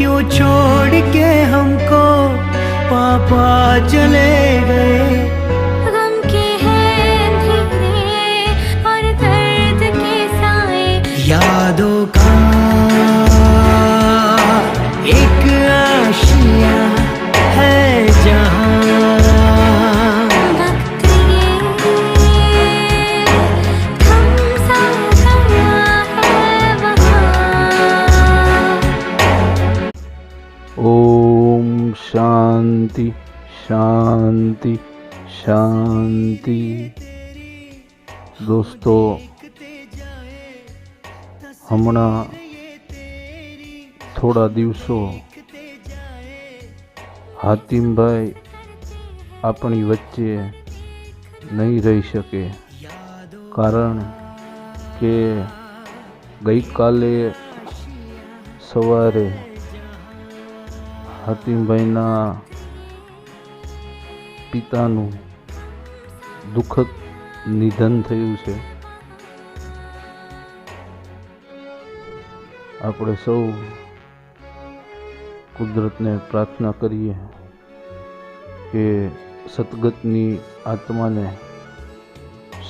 क्यों छोड़ के हमको पापा चले गए। गम के हैं अंधेरे और दर्द के साए, यादों का एक आशिया है जहाँ, वक्त ये थम सा गया है वहाँ। ओम शांति शांति शांति। दोस्तों, हमણાં થોડા દિવસો હાતિમભાઈ આપણી વચ્ચે નહીં રહી શકે, કારણ કે ગઈકાલે સવારે હાતિમભાઈના પિતાનું દુઃખદ નિધન થયું છે। આપણે સૌ કુદરતને પ્રાર્થના કરીએ કે સદગતની આત્માને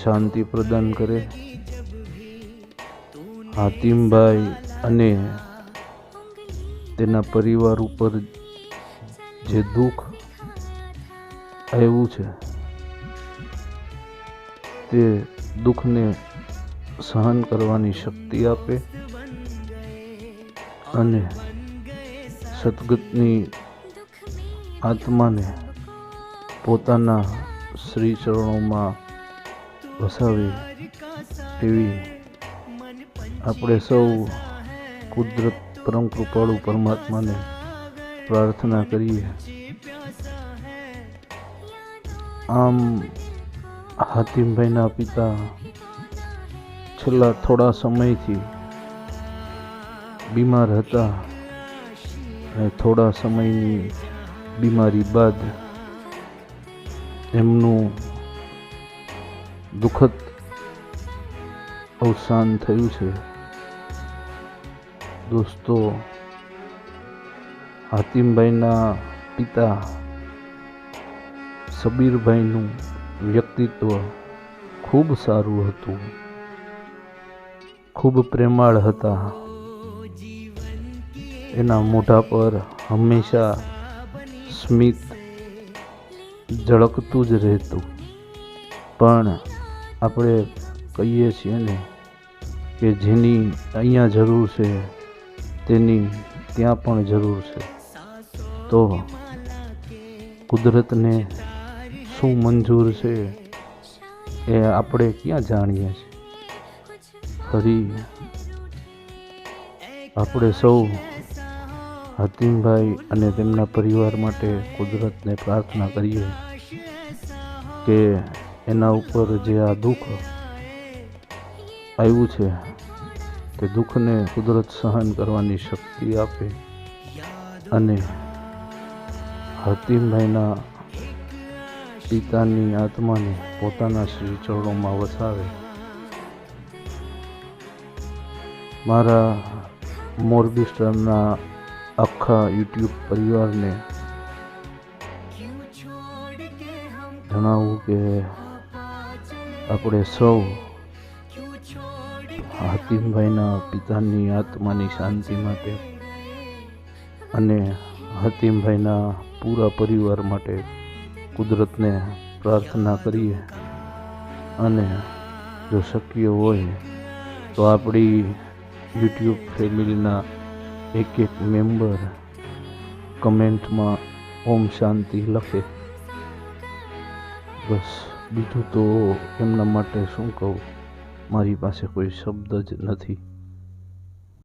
શાંતિ પ્રદાન કરે। હાતિમભાઈ અને તેના પરિવાર ઉપર જે દુઃખ આવ્યું છે તે દુઃખને સહન કરવાની શક્તિ આપે અને સદગતની આત્માને પોતાના શ્રી ચરણોમાં વસાવે એવી આપણે સૌ કુદરત પરમ કૃપાળુ પરમાત્માને પ્રાર્થના કરીએ। આમ હાતિમભાઈના પિતા છેલ્લા થોડા સમયથી બીમાર હતા અને થોડા સમયની બીમારી બાદ એમનું દુઃખદ અવસાન થયું છે। દોસ્તો, હાતિમભાઈના પિતા સબીરભાઈનું વ્યક્તિત્વ ખૂબ સારું હતું, ખૂબ પ્રેમાળ હતા। એના મોઢા પર હંમેશા સ્મિત ઝળકતું જ રહેતું। પણ આપણે કહીએ છીએ ને કે જેની અહીંયા જરૂર છે તેની ત્યાં પણ જરૂર છે। તો કુદરતને શું મંજૂર છે એ આપણે ક્યાં જાણીએ છીએ। ફરી આપણે સૌ હાતિમભાઈ અને તેમના પરિવાર માટે કુદરતને પ્રાર્થના કરીએ કે એના ઉપર જે આ દુઃખ આવ્યું છે તે દુઃખને કુદરત સહન કરવાની શક્તિ આપે અને હાતિમભાઈના પિતાની આત્માને પોતાના શ્રી ચરણોમાં વસાવે। મારા મોરબી સ્ટારના આખા યુટ્યુબ પરિવારને જણાવું કે આપણે સૌ હાતિમભાઈના પિતાની આત્માની શાંતિ માટે અને હાતિમભાઈના પૂરા પરિવાર માટે કુદરતને પ્રાર્થના કરીએ અને જો શક્ય હોય તો આપણી યુટ્યુબ ફેમિલીના એક મેમ્બર કમેન્ટમાં ઓમ શાંતિ લખે। બસ બીજું તો એમના માટે શું કહું, મારી પાસે કોઈ શબ્દ જ નથી।